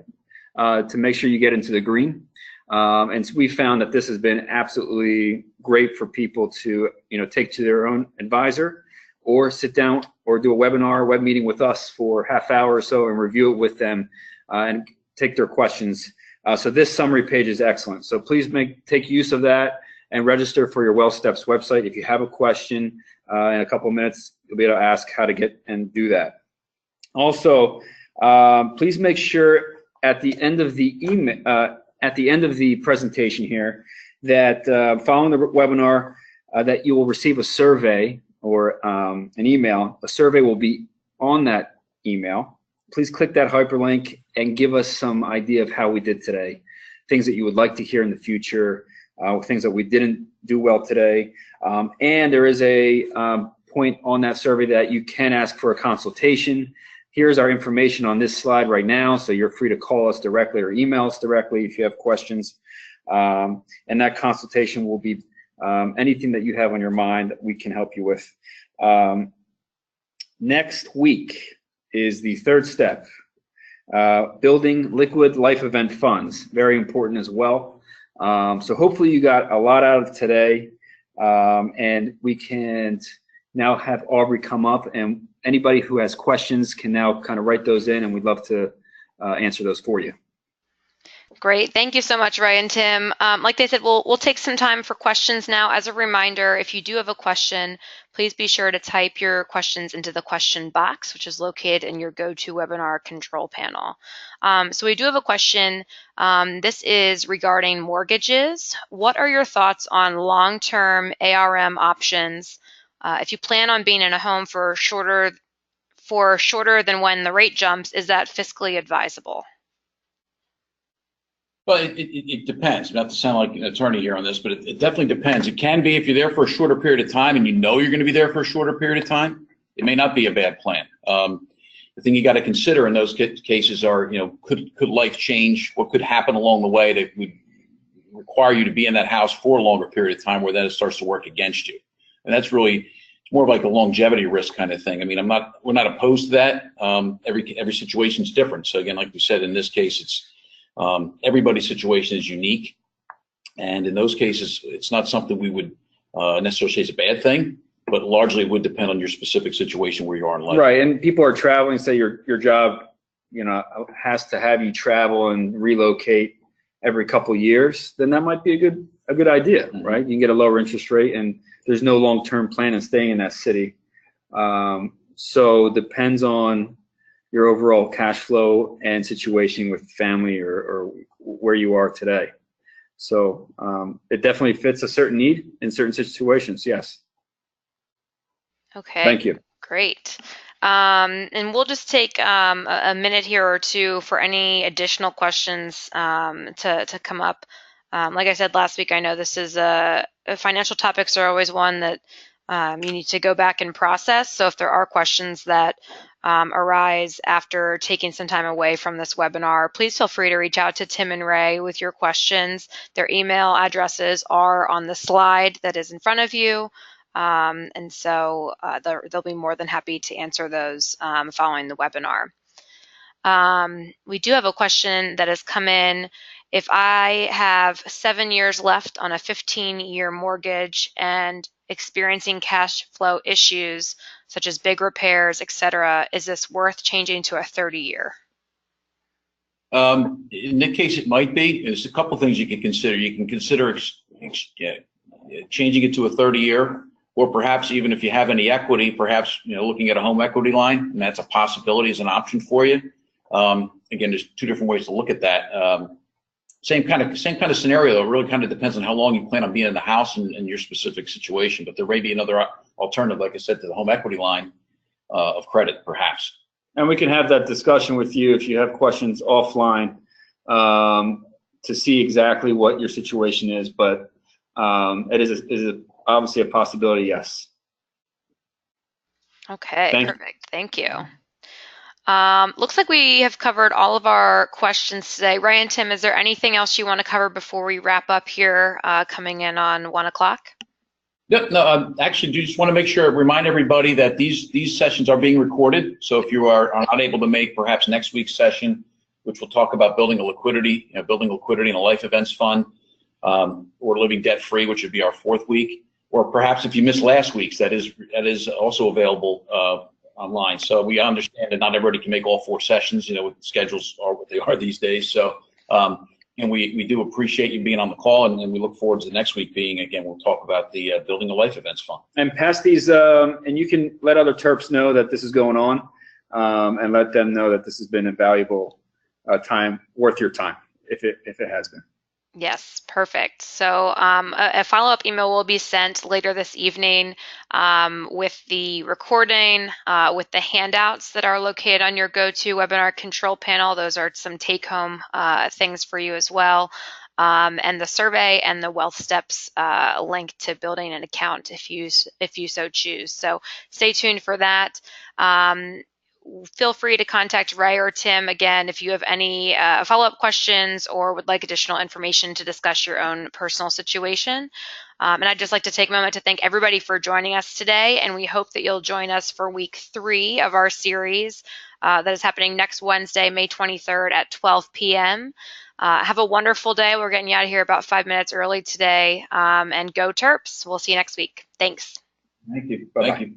to make sure you get into the green. And so we found that this has been absolutely great for people to take to their own advisor, or sit down or do a webinar, web meeting with us for half hour or so and review it with them and take their questions. So this summary page is excellent. So please take use of that and register for your WellSteps website. If you have a question in a couple of minutes, you'll be able to ask how to get and do that. Also, please make sure at the end of the presentation here that following the webinar that you will receive a survey or an email. A survey will be on that email. Please click that hyperlink and give us some idea of how we did today, things that you would like to hear in the future, things that we didn't do well today. And there is a point on that survey that you can ask for a consultation Here's our information on this slide right now, so you're free to call us directly or email us directly if you have questions. And that consultation will be anything that you have on your mind that we can help you with. Next week is the third step, building liquid life event funds. Very important as well. So hopefully you got a lot out of today, and we can now have Aubrey come up, and anybody who has questions can now kind of write those in, and we'd love to answer those for you. Great. Thank you so much, Ray and Tim. Like they said, we'll take some time for questions now. As a reminder, if you do have a question, please be sure to type your questions into the question box, which is located in your GoToWebinar control panel. So we do have a question. This is regarding mortgages. What are your thoughts on long-term ARM options? If you plan on being in a home for shorter than when the rate jumps, is that fiscally advisable? Well, it depends. Not to sound like an attorney here on this, but it definitely depends. It can be if you're there for a shorter period of time and you know you're going to be there for a shorter period of time, it may not be a bad plan. The thing you got to consider in those cases are, could life change? What could happen along the way that would require you to be in that house for a longer period of time, where then it starts to work against you? And that's really, it's more of like a longevity risk kind of thing. I mean, we're not opposed to that. Every situation is different. So again, like we said, in this case, it's everybody's situation is unique, and in those cases, it's not something we would necessarily say is a bad thing, but largely would depend on your specific situation where you are in life. Right, and people are traveling. Say your job, has to have you travel and relocate every couple years. Then that might be a good idea, Mm-hmm. right? You can get a lower interest rate, and there's no long-term plan in staying in that city. So it depends on your overall cash flow and situation with family or where you are today. So it definitely fits a certain need in certain situations, yes. Okay. Thank you. Great. And we'll just take a minute here or two for any additional questions to come up. Like I said last week, I know this is financial topics are always one that you need to go back and process. So if there are questions that arise after taking some time away from this webinar, please feel free to reach out to Tim and Ray with your questions. Their email addresses are on the slide that is in front of you. And so they'll be more than happy to answer those following the webinar. We do have a question that has come in. If I have 7 years left on a 15-year mortgage and experiencing cash flow issues, such as big repairs, etc., is this worth changing to a 30-year? In that case, it might be. There's a couple things you can consider. You can consider changing it to a 30-year, or perhaps even if you have any equity, perhaps looking at a home equity line, and that's a possibility as an option for you. Again, there's two different ways to look at that. Same kind of scenario, though. It really kind of depends on how long you plan on being in the house and your specific situation. But there may be another alternative, like I said, to the home equity line of credit, perhaps. And we can have that discussion with you if you have questions offline to see exactly what your situation is. But it is obviously a possibility, yes. Okay, perfect. Thank you. Looks like we have covered all of our questions today. Ray and Tim, is there anything else you want to cover before we wrap up here, coming in on 1 o'clock? No, actually, just want to remind everybody that these sessions are being recorded. So if you are unable to make perhaps next week's session, which will talk about building liquidity in a life events fund, or living debt free, which would be our 4th week, or perhaps if you missed last week's, that is also available online. So we understand that not everybody can make all 4 sessions. Schedules are what they are these days. So and we do appreciate you being on the call, and we look forward to the next week being, again, we'll talk about the building a life events fund. And pass these, and you can let other Terps know that this is going on, and let them know that this has been a valuable time, worth your time, if it has been. Yes, perfect. So a follow-up email will be sent later this evening with the recording, with the handouts that are located on your GoToWebinar control panel. Those are some take-home things for you as well, and the survey and the Wealth Steps link to building an account if you so choose. So stay tuned for that. feel free to contact Ray or Tim again if you have any follow-up questions or would like additional information to discuss your own personal situation. And I'd just like to take a moment to thank everybody for joining us today, and we hope that you'll join us for week 3 of our series that is happening next Wednesday, May 23rd at 12 p.m. Have a wonderful day. We're getting you out of here about 5 minutes early today, and go Terps. We'll see you next week. Thanks. Thank you. Bye-bye. Thank you.